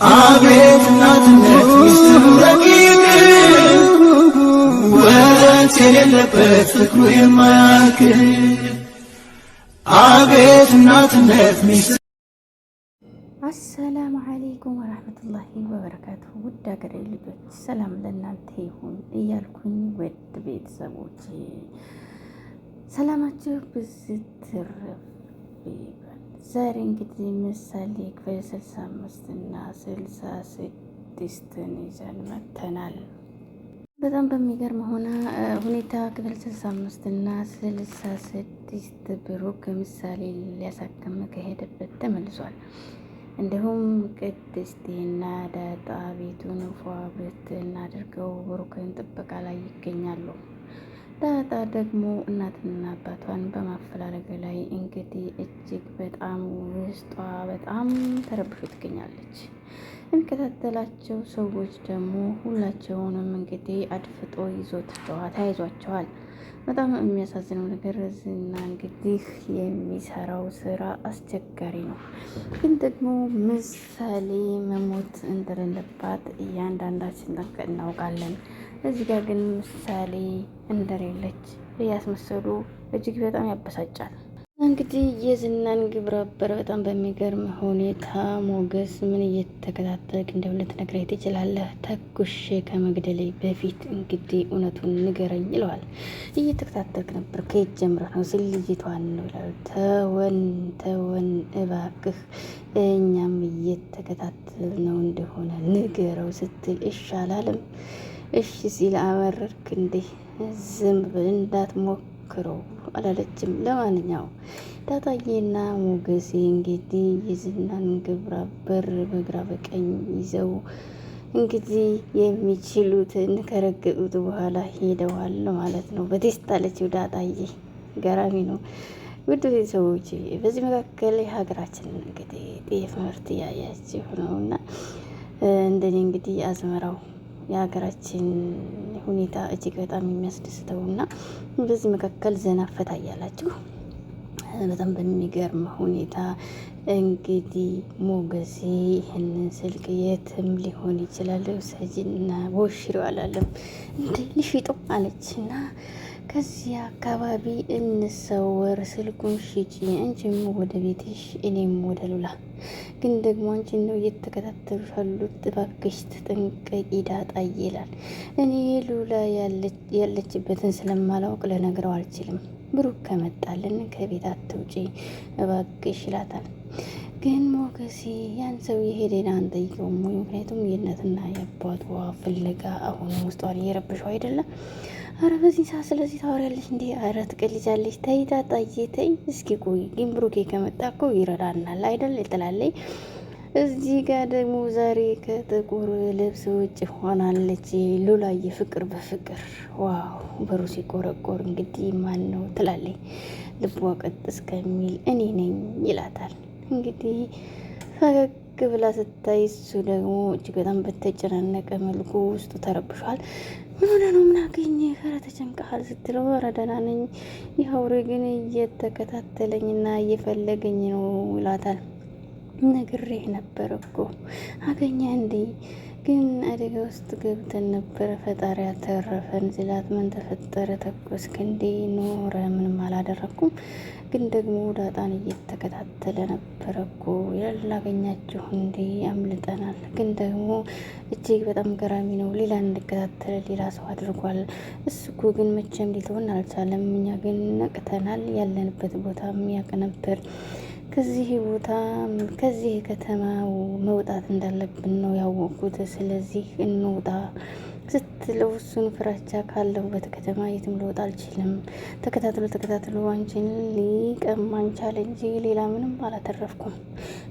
አቤት እናትነት ሚስጥሩ ረቂቅ ወረት የሌለበት ፍቅሩ የማያልቅ አቤት እናትነት ሚስጥሩ። አሰላሙ አለይኩም ወራህመቱላሂ ወበረካቱሁ። ውድ ሀገሬ ልጆች ሰላም ለእናንተ ይሁን እያልኩኝ ውድ ቤተሰቦች ሰላማችሁ ብዝት ትርፍ ይበል። ዛሬ እንግዲህ ምሳሌ ክፍል 65 እና 66ን ይዘን መጥተናል። በጣም በሚገርም ሁኔታ ክፍል 65 እና 66 ብሩክ ምሳሌ ሊያሳክም ከሄደበት ተመልሷል። እንዲሁም ቅድስቴና ዳጣ ቤቱን ፏ ብትን አድርገው ብሩክን ጥበቃ ላይ ይገኛሉ። ዳጣ ደግሞ እናትና አባቷን በማፈላለግ ላይ እንግዲህ እጅግ በጣም ውስጧ በጣም ተረብሾ ትገኛለች። የሚከታተላቸው ሰዎች ደግሞ ሁላቸውንም እንግዲህ አድፍጦ ተያይዟቸዋል። በጣም የሚያሳዝነው ነገር ዝና እንግዲህ የሚሰራው ስራ አስቸጋሪ ነው። ግን ደግሞ ምሳሌ መሞት እንደሌለባት እያንዳንዳችን እናውቃለን። እዚህ ጋር ግን ምሳሌ እንደሌለች እያስመሰሉ እጅግ በጣም ያበሳጫል። እንግዲህ የዝናን ግብረ አበር በጣም በሚገርም ሁኔታ ሞገስ ምን እየተከታተልክ እንደሆነ ልትነግረኝ ትችላለህ? ተኩሼ ከመግደሌ በፊት እንግዲህ እውነቱን ንገረኝ ይለዋል። እየተከታተልክ ነበር? ከየት ጀምረህ ነው? ስል ልጅቷን ነው ይላል። ተወን እባክህ፣ እኛም እየተከታተል ነው እንደሆነ ንገረው ስትል እሺ አላለም። እሺ ሲል አመረርክ እንዴ? ዝም ብል እንዳትሞክረው አላለችም። ለማንኛውም ዳጣዬና ሞገሴ እንግዲህ የዝናን ግብረ አበር በግራ በቀኝ ይዘው እንግዲህ የሚችሉትን ከረገጡት በኋላ ሄደዋል ማለት ነው። በቴስት አለችው ዳጣዬ። ገራሚ ነው። ውድ ቤተሰቦች በዚህ መካከል የሀገራችን እንግዲህ ጤፍ ምርት እያያችሁ ነው እና እንደኔ እንግዲህ አዝመራው የሀገራችን ሁኔታ እጅግ በጣም የሚያስደስተው እና በዚህ መካከል ዘና ፈታ እያላችሁ በጣም በሚገርም ሁኔታ እንግዲህ ሞገሴ ይህንን ስልክ የትም ሊሆን ይችላል ሰጂና ቦሽሪው አላለም እንዴ ልሽጡ አለችና ከዚህ አካባቢ እንሰወር፣ ስልኩን ሽጪ፣ አንቺም ወደ ቤትሽ እኔም ወደ ሉላ። ግን ደግሞ አንቺን ነው እየተከታተሉ ያሉት፣ እባክሽ ተጠንቀቂ ዳጣ ይላል። እኔ ሉላ ያለችበትን ስለማላውቅ ልነግረው አልችልም። ብሩክ ከመጣልን ከቤት አትውጪ እባክሽ ይላታል። ግን ሞገሴ ያን ሰው የሄደን አንጠይቀውም ወይ? ምክንያቱም የእናትና የአባቷ ፍለጋ አሁን ውስጧን እየረብሸው አይደለም። አረ በዚህ ሰዓት ስለዚህ ታወሪያለሽ እንዴ? አረ ትቀልጃለሽ። ተይ ዳጣዬ ተይ እስኪ ቆይ። ግን ብሩኬ ከመጣ እኮ ይረዳናል አይደል ትላለች። እዚህ ጋር ደግሞ ዛሬ ከጥቁር ልብስ ውጭ ሆናለች ሉላዬ። ፍቅር በፍቅር ዋው! በሩ ሲቆረቆር እንግዲህ ማን ነው ትላለች። ልቧ ቀጥ እስከሚል እኔ ነኝ ይላታል። እንግዲህ ፈገግ ብላ ስታይ እሱ ደግሞ እጅግ በጣም በተጨናነቀ መልኩ ውስጡ ተረብሿል። ምን ሆነ ነው? ምን አገኘህ? ኧረ ተጨንቀሃል ስትለው ኧረ ደህና ነኝ፣ ይህ አውሬ ግን እየተከታተለኝና እየፈለገኝ ነው ይላታል። ነግሬህ ነበር እኮ አገኘህ እንዴ? ግን አደጋ ውስጥ ገብተን ነበረ፣ ፈጣሪ ያተረፈን ሲላት ምን ተፈጠረ? ተኮስክ እንዴ? ኖረ ምንም አላደረኩም፣ ግን ደግሞ ዳጣን እየተከታተለ ነበረ እኮ ያላገኛችሁ እንዴ? አምልጠናል፣ ግን ደግሞ እጅግ በጣም ገራሚ ነው። ሌላ እንድከታተለ ሌላ ሰው አድርጓል። እሱ እኮ ግን መቼም ሊተውን አልቻለም። እኛ ግን ነቅተናል። ያለንበት ቦታ ያውቅ ነበር። ከዚህ ከተማ መውጣት እንዳለብን ነው ያወቁት። ስለዚህ እንውጣ ስትለው እሱን ፍራቻ ካለሁበት ከተማ የትም ልወጣ አልችልም። ተከታትሎ አንቺን ሊቀማኝ ቻለ እንጂ ሌላ ምንም አላተረፍኩም።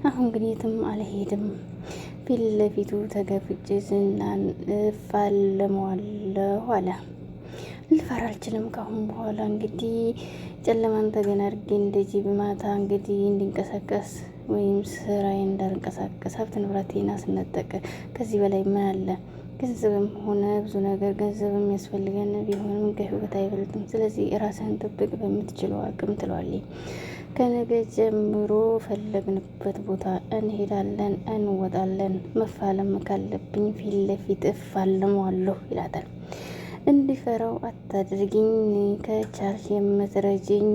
አሁን ግን የትም አልሄድም። ፊት ለፊቱ ተገፍጬ ዝናን እፋለመዋለሁ አለ። ልፈራ አልችልም ካሁን በኋላ እንግዲህ ጨለማን ተገን አድርጌ እንደዚህ በማታ እንግዲህ እንዲንቀሳቀስ ወይም ስራዬ እንዳንቀሳቀስ ሀብት ንብረቴን አስነጠቀ። ከዚህ በላይ ምን አለ? ገንዘብም ሆነ ብዙ ነገር ገንዘብ የሚያስፈልገን ቢሆንም ከህይወት አይበልጥም። ስለዚህ ራስህን ጥብቅ በምትችለው አቅም ትለዋለች። ከነገ ጀምሮ ፈለግንበት ቦታ እንሄዳለን፣ እንወጣለን። መፋለም ካለብኝ ፊት ለፊት እፋለመዋለሁ ይላታል። እንዲፈራው አታድርጊኝ፣ ከቻልሽ የምትረጂኝ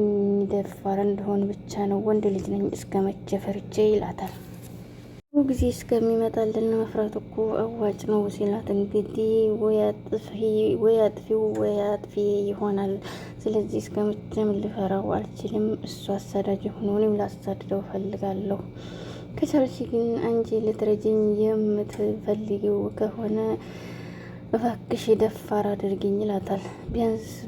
ደፋር እንደሆን ብቻ ነው። ወንድ ልጅ ነኝ እስከ መቼ ፈርቼ ይላታል። ጊዜ እስከሚመጣልን መፍራት እኮ አዋጭ ነው ሲላት፣ እንግዲህ ወይ አጥፊው ወይ አጥፊ ይሆናል። ስለዚህ እስከ መቼም ልፈራው አልችልም። እሱ አሳዳጅ ሆኖ እኔም ላሳድደው ፈልጋለሁ። ከቻልሽ ግን አንቺ ልትረጅኝ የምትፈልጊው ከሆነ እባክሽ ደፋር አድርጊኝ ይላታል።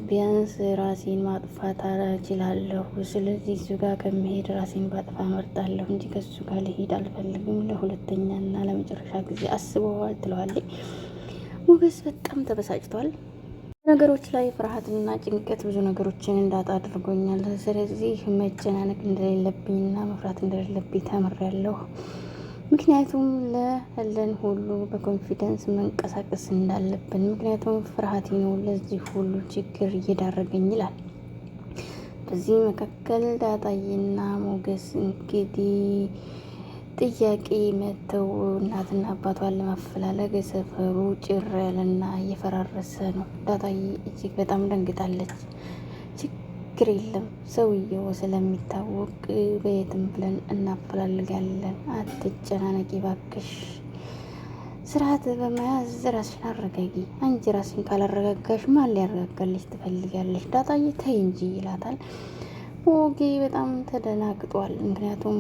ቢያንስ ራሴን ማጥፋት እችላለሁ። ስለዚህ እሱ ጋር ከመሄድ ራሴን ባጥፋ እመርጣለሁ እንጂ ከሱ ጋር ልሄድ አልፈልግም። ለሁለተኛና ለመጨረሻ ጊዜ አስበዋል ትለዋለች። ሞገስ በጣም ተበሳጭቷል። ነገሮች ላይ ፍርሃትና ጭንቀት ብዙ ነገሮችን እንዳጣ አድርጎኛል። ስለዚህ መጨናነቅ እንደሌለብኝና መፍራት እንደሌለብኝ ተምሬያለሁ። ምክንያቱም ለለን ሁሉ በኮንፊደንስ መንቀሳቀስ እንዳለብን፣ ምክንያቱም ፍርሃቴ ነው ለዚህ ሁሉ ችግር እየዳረገኝ ይላል። በዚህ መካከል ዳጣዬና ሞገስ እንግዲህ ጥያቄ መተው እናትና አባቷን ለማፈላለግ ሰፈሩ ጭር ያለና እየፈራረሰ ነው። ዳጣዬ እጅግ በጣም ደንግጣለች። ችግር የለም ሰውየው ስለሚታወቅ በየትም ብለን እናፈላልጋለን። አትጨናነቂ ባክሽ፣ ስርዓት በመያዝ ራስሽን አረጋጊ። አንቺ ራስሽን ካላረጋጋሽ ማን ሊያረጋጋልሽ ትፈልጊያለሽ? ዳጣዬ ተይ እንጂ ይላታል። ሞጌ በጣም ተደናግጧል። ምክንያቱም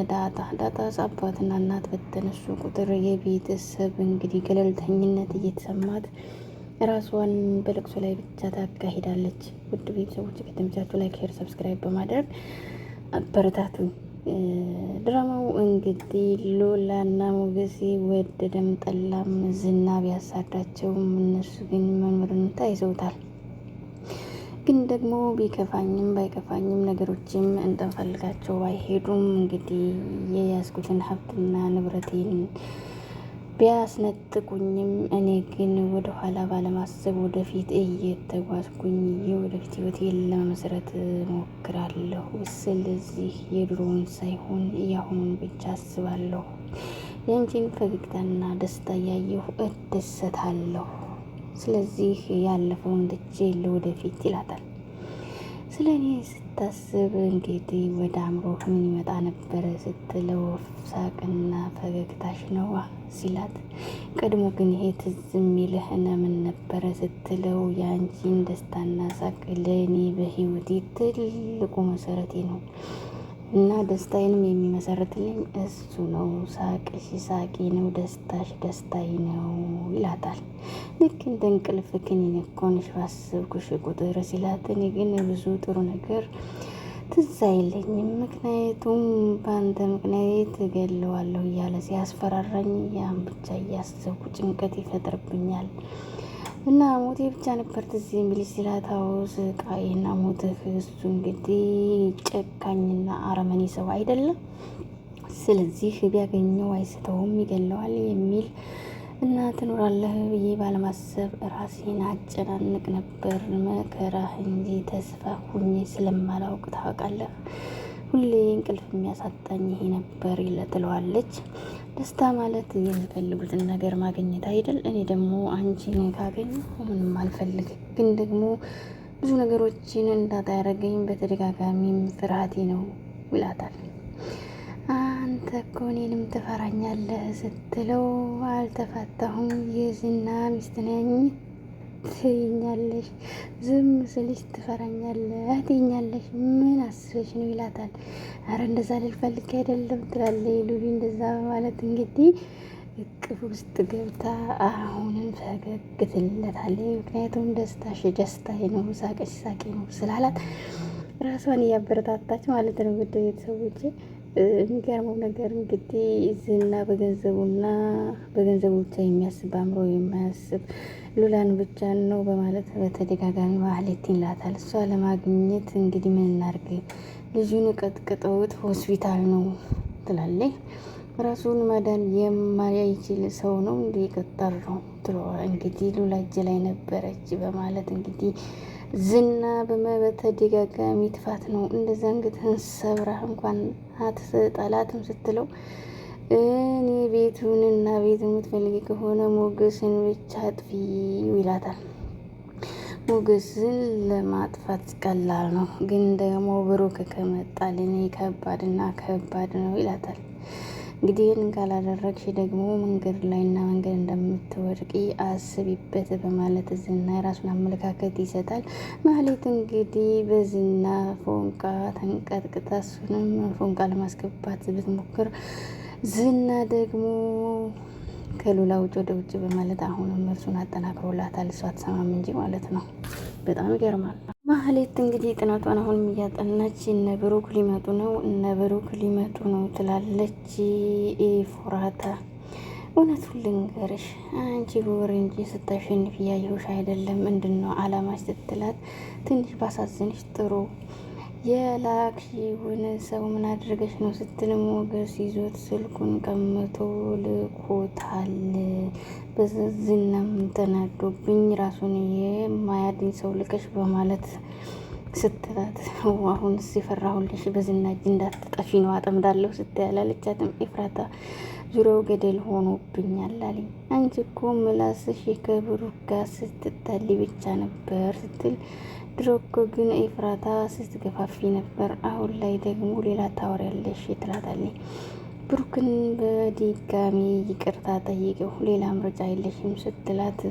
ዳጣ አባትና እናት በተነሱ ቁጥር የቤተሰብ እንግዲህ ገለልተኝነት እየተሰማት ራሷን በለቅሶ ላይ ብቻ ታካሂዳለች። ውድ ቤተሰቦች ከተመቻችሁ ላይክ፣ ሼር፣ ሰብስክራይብ በማድረግ አበረታቱ። ድራማው እንግዲህ ሉላና ሞገሴ ወደደም ጠላም ዝና ቢያሳዳቸውም እነሱ ግን መኖርን ተያይዘውታል። ግን ደግሞ ቢከፋኝም ባይከፋኝም ነገሮችም እንደፈልጋቸው ባይሄዱም እንግዲህ የያዝኩትን ሀብትና ንብረቴን ቢያስነጥቁኝም እኔ ግን ወደ ኋላ ባለማሰብ ወደፊት እየተጓዝኩኝ የወደፊት ህይወቴን ለመመስረት ሞክራለሁ። ስለዚህ የድሮውን ሳይሆን ያሁኑን ብቻ አስባለሁ። የአንቺን ፈገግታና ደስታ እያየሁ እደሰታለሁ። ስለዚህ ያለፈውን ትቼ ለወደፊት ይላታል። ስለ እኔ ስታስብ እንግዲህ ወደ አእምሮህ ምን ይመጣ ነበረ ስትለው ሳቅና ፈገግታሽ ነዋ ሲላት፣ ቀድሞ ግን ይሄ ትዝ የሚልህ ምን ነበረ ስትለው የአንቺን ደስታና ሳቅ ለእኔ በህይወቴ ትልቁ መሰረቴ ነው እና ደስታዬንም የሚመሰረትልኝ እሱ ነው። ሳቅሽ ሳቄ ነው፣ ደስታሽ ደስታዬ ነው ይላታል። ልክ እንደ እንቅልፍ ክኒን እኮ ነሽ ባሰብኩሽ ቁጥር ሲላት፣ እኔ ግን ብዙ ጥሩ ነገር ትዝ አይለኝም፣ ምክንያቱም በአንተ ምክንያት እገለዋለሁ እያለ ሲያስፈራራኝ ያን ብቻ እያሰብኩ ጭንቀት ይፈጥርብኛል እና ሞቴ ብቻ ነበር ትዝ የሚል ሲላት፣ አዎ ስቃይና ሞትህ እሱ እንግዲህ ጨካኝና አረመኔ ሰው አይደለም። ስለዚህ ቢያገኘው አይስተውም ይገለዋል የሚል እና ትኖራለህ ብዬ ባለማሰብ ራሴን አጨናንቅ ነበር። መከራህ እንጂ ተስፋ ሁኜ ስለማላውቅ ታውቃለህ፣ ሁሌ እንቅልፍ የሚያሳጣኝ ይሄ ነበር ትለዋለች። ደስታ ማለት የሚፈልጉትን ነገር ማግኘት አይደል? እኔ ደግሞ አንቺን ካገኘሁ ምንም አልፈልግም፣ ግን ደግሞ ብዙ ነገሮችን እንዳጣ ያደረገኝ በተደጋጋሚም ፍርሃቴ ነው ይላታል። አንተ እኮ እኔንም ትፈራኛለህ ስትለው፣ አልተፋታሁም የዝና ሚስት ነኝ ትይኛለሽ፣ ዝም ስልሽ ትፈራኛለህ ትይኛለሽ፣ ምን አስበሽ ነው ይላታል። አረ እንደዛ ልል ፈልጌ አይደለም ትላለች ሉሊ። እንደዛ በማለት እንግዲህ እቅፍ ውስጥ ገብታ አሁንም ፈገግ ትልለታለች። ምክንያቱም ደስታሽ ደስታዬ ነው፣ ሳቅሽ ሳቄ ነው ስላላት ራሷን እያበረታታች ማለት ነው። ውድ ቤተሰቦቼ የሚገርመው ነገር እንግዲህ ዝና በገንዘቡ ብቻ የሚያስብ አእምሮ የማያስብ ሉላን ብቻ ነው በማለት በተደጋጋሚ ማህሌት ይላታል። እሷ ለማግኘት እንግዲህ ምን እናድርግ፣ ልጁን ቀጥቅጠውት ሆስፒታል ነው ትላለች። ራሱን ማዳን የማይችል ሰው ነው እንደ የቀጠረው ትለዋል። እንግዲህ ሉላ እጅ ላይ ነበረች በማለት እንግዲህ ዝና በተደጋጋሚ ጥፋት ነው እንደዛ እንግዲህን ሰብራ እንኳን አትጠላትም ስትለው እኔ ቤቱንና ቤት የምትፈልጊ ከሆነ ሞገስን ብቻ አጥፊው ይላታል። ሞገስን ለማጥፋት ቀላል ነው፣ ግን ደግሞ ብሩክ ከመጣልኝ ከባድና ከባድ ነው ይላታል። እንግዲህ ይህንን ካላደረግሽ ደግሞ መንገድ ላይና መንገድ እንደምትወድቂ አስቢበት በማለት ዝና የራሱን አመለካከት ይሰጣል። ማህሌት እንግዲህ በዝና ፎንቃ ተንቀጥቅጣ እሱንም ፎንቃ ለማስገባት ብትሞክር ዝና ደግሞ ከሉላ ውጭ ወደ ውጭ በማለት አሁንም እርሱን አጠናክሮላታል። እሷ አትሰማም እንጂ ማለት ነው። በጣም ይገርማል። ማህሌት እንግዲህ ጥናቷን አሁንም እያጠናች እነ ብሩክ ሊመጡ ነው ትላለች። ኤፍራታ እውነቱን ልንገርሽ አንቺ ብወር እንጂ ስታሸንፍ እያየሁሽ አይደለም፣ ምንድን ነው አላማሽ ስትላት ትንሽ ባሳዝንሽ ጥሩ የላክሽውን ሰው ምን አድርገሽ ነው ስትል ሞገስ ይዞት ስልኩን ቀምቶ ልኮታል። በዝናም ተናዶብኝ ራሱን የማያድኝ ሰው ልከሽ በማለት ስትላት አሁንስ የፈራሁልሽ በዝና እጅ እንዳትጠፊ ነው አጠምዳለሁ ስትያላለቻትም ኤፍራታ ዙሪያው ገደል ሆኖብኛል አለኝ። አንቺ እኮ ምላስሽ ከብሩክ ጋር ስትጣሊ ብቻ ነበር ስትል ድሮ እኮ ግን ኤፍራታ ስትገፋፊ ነበር፣ አሁን ላይ ደግሞ ሌላ ታወሪያለሽ ትላታለች። ብሩክን በድጋሚ ይቅርታ ጠይቀው ሌላ ምርጫ የለሽም ስትላት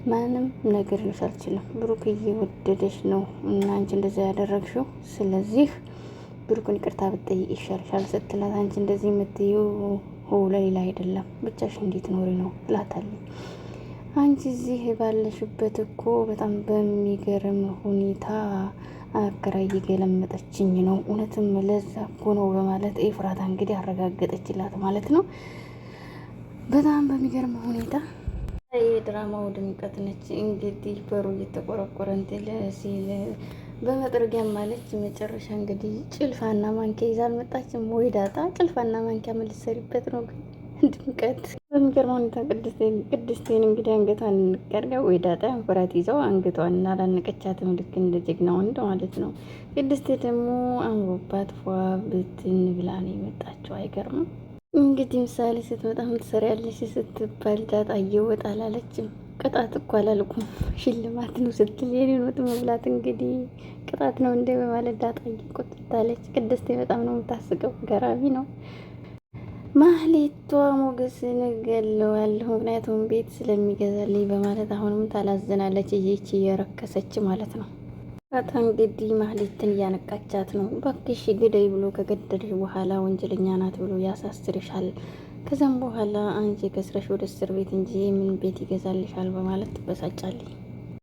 ማንም ነገር ልሽ አልችልም፣ ብሩክ እየወደደሽ ነው እና አንቺ እንደዛ ያደረግሽው፣ ስለዚህ ብሩክን ይቅርታ ብትጠይቅ ይሻልሻል ስትላት አንቺ እንደዚህ የምትይው ለሌላ አይደለም ብቻሽ እንዴት ኖሪ ነው ትላታለች። አንቺ እዚህ ባለሽበት እኮ በጣም በሚገርም ሁኔታ አከራይ እየገለመጠችኝ ነው፣ እውነትም ለዛ እኮ ነው በማለት ኤፍራታ እንግዲህ አረጋገጠችላት ማለት ነው። በጣም በሚገርም ሁኔታ የድራማው ድምቀት ነች። እንግዲህ በሩ እየተቆረቆረ እንትን ሲል በመጥረጊያ ማለች መጨረሻ እንግዲህ ጭልፋና ማንኪያ ይዛ አልመጣችም ወይ ዳጣ? ጭልፋና ማንኪያ ምን ልትሰሪበት ነው ግን? ድምቀት በሚገርም ሁኔታ ቅድስቴን እንግዲህ አንገቷን እንቀርጋ ወይ ዳጣ አንኮራት ይዘው አንገቷን አላነቀቻትም፣ ልክ እንደ ጀግና ወንድ ማለት ነው። ቅድስቴ ደግሞ አንጎባት ፏ ብትን ብላ ነው የመጣችው። አይገርምም? እንግዲህ ምሳሌ ስትመጣ ምን ትሰሪያለሽ ስትባል ዳጣ እየወጣ አላለችም። ቅጣት እኮ አላልኩም ሽልማት ነው ስትል የኔን ወጥ መብላት እንግዲህ ቅጣት ነው እንደ በማለት ዳጣ እየቆጥታለች። ቅድስቴ በጣም ነው የምታስቀው፣ ገራሚ ነው። ማህሌቷ ሞገስን እገለዋለሁ ምክንያቱም ቤት ስለሚገዛልኝ በማለት አሁንም ታላዘናለች። ይህች እየረከሰች ማለት ነው። ራታ እንግዲህ ማህሌትን እያነቃቻት ነው። ባክሽ ግደይ ብሎ ከገደልሽ በኋላ ወንጀለኛ ናት ብሎ ያሳስርሻል። ከዛም በኋላ አንቺ ከስረሽ ወደ እስር ቤት እንጂ ምን ቤት ይገዛልሻል በማለት ትበሳጫለች።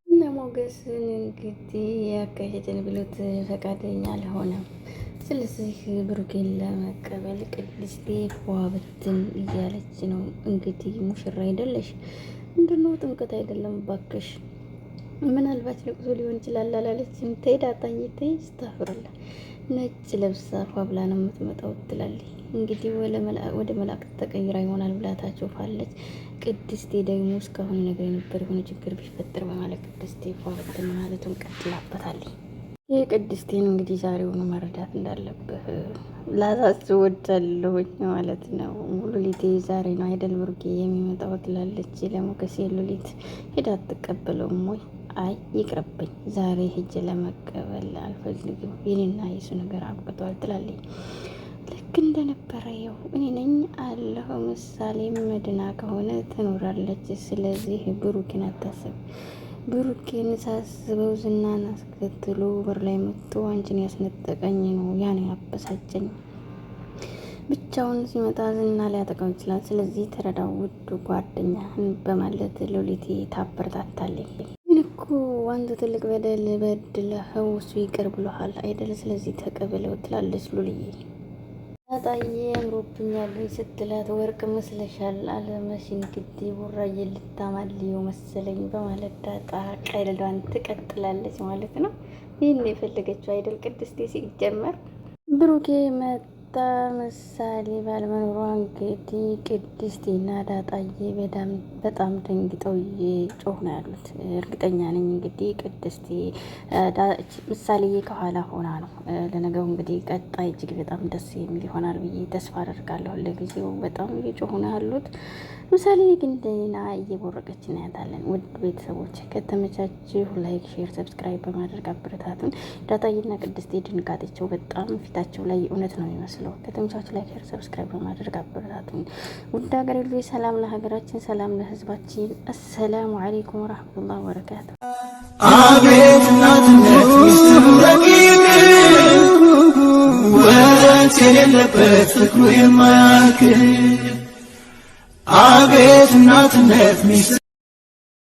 እነ ሞገስን እንግዲህ ያካሄድን ብሎት ፈቃደኛ አልሆነም። ስለዚህ ብሩኬን ለመቀበል ቅድስቴ ፏ ብትን እያለች ነው። እንግዲህ ሙሽራ አይደለሽ እንደነው ጥምቀት አይደለም ባክሽ፣ ምናልባት ለቅሶ ሊሆን ይችላል አላለችም። ተይዳ ታይተይ ስታፍርላ ነጭ ለብሳ ፏ ብላ ነው የምትመጣው ትላለች። እንግዲህ ወደ መላእክት ተቀይራ ይሆናል ብላ ታጮፋለች። ቅድስቴ ደግሞ እስካሁን ነገር የነበር የሆነ ችግር ቢፈጠር በማለት ቅድስቴ ፏ ብትን ማለቱን ቀጥላበታለች። ይህ ቅድስቴን እንግዲህ ዛሬውኑ መረዳት እንዳለብህ ላሳስወዳለሁኝ ማለት ነው። ሉሊቴ ዛሬ ነው አይደል ብሩኬ የሚመጣው ትላለች ለሞገሴ። ሉሊት ሄዳ አትቀበለውም ወይ? አይ ይቅርብኝ፣ ዛሬ ሄጄ ለመቀበል አልፈልግም፣ የኔና የሱ ነገር አብቅቷል ትላለች። ልክ እንደነበረ ያው እኔ ነኝ አለሁ። ምሳሌ መድና ከሆነ ትኖራለች። ስለዚህ ብሩኬን አታስብ። ብሩኬን ሳስበው ዝናን አስከትሎ በር ላይ መጥቶ አንቺን ያስነጠቀኝ ነው ያን ያበሳጨኝ። ብቻውን ሲመጣ ዝና ሊያጠቃው ይችላል። ስለዚህ ተረዳው ውድ ጓደኛህን በማለት ሉሊቴ ታበረታታለች። ግን እኮ አንተ ትልቅ በደል በድለኸው እሱ ይቅር ብሎሃል አይደል? ስለዚህ ተቀበለው ትላለች ሉልዬ። ዳጣዬ አምሮብኛል ስትላት ወርቅ መስለሻል አለመሽ እንግዲህ ቡራዬ ልታማልየው መሰለኝ በማለት ዳጣ ቀልዷን ትቀጥላለች ማለት ነው። ይህን የፈለገችው አይደል ቅድስቴ ሲጀመር ብሩኬ ሩታ ምሳሌ ባለመኖሯ እንግዲህ ቅድስትና ዳጣዬ በጣም ደንግጠው እየጮሁ ነው ያሉት። እርግጠኛ ነኝ እንግዲህ ቅድስት ምሳሌ ከኋላ ሆና ነው። ለነገሩ እንግዲህ ቀጣይ እጅግ በጣም ደስ የሚል ይሆናል ብዬ ተስፋ አደርጋለሁ። ለጊዜው በጣም እየጮሁ ነው ያሉት። ምሳሌ ግን ደህና እየቦረቀች እናያታለን። ውድ ቤተሰቦች ከተመቻችሁ ላይክ፣ ሼር፣ ሰብስክራይብ በማድረግ አበረታቱን። ዳጣዬና ቅድስት ድንጋጤቸው በጣም ፊታቸው ላይ እውነት ነው የሚመስለው። ከተመቻችሁ ላይክ፣ ሼር፣ ሰብስክራይብ በማድረግ አበረታቱን። ውድ ሀገሬ ልጆች ሰላም ለሀገራችን፣ ሰላም ለሕዝባችን። አሰላሙ አለይኩም ወራህመቱላሂ ወበረካቱ። አቤት እናትነት ሚስጥሩ ረቂቅ ወረት የሌለበት ፍቅሩ የማያልቅ አቤት እናትነት ሚስጥሩ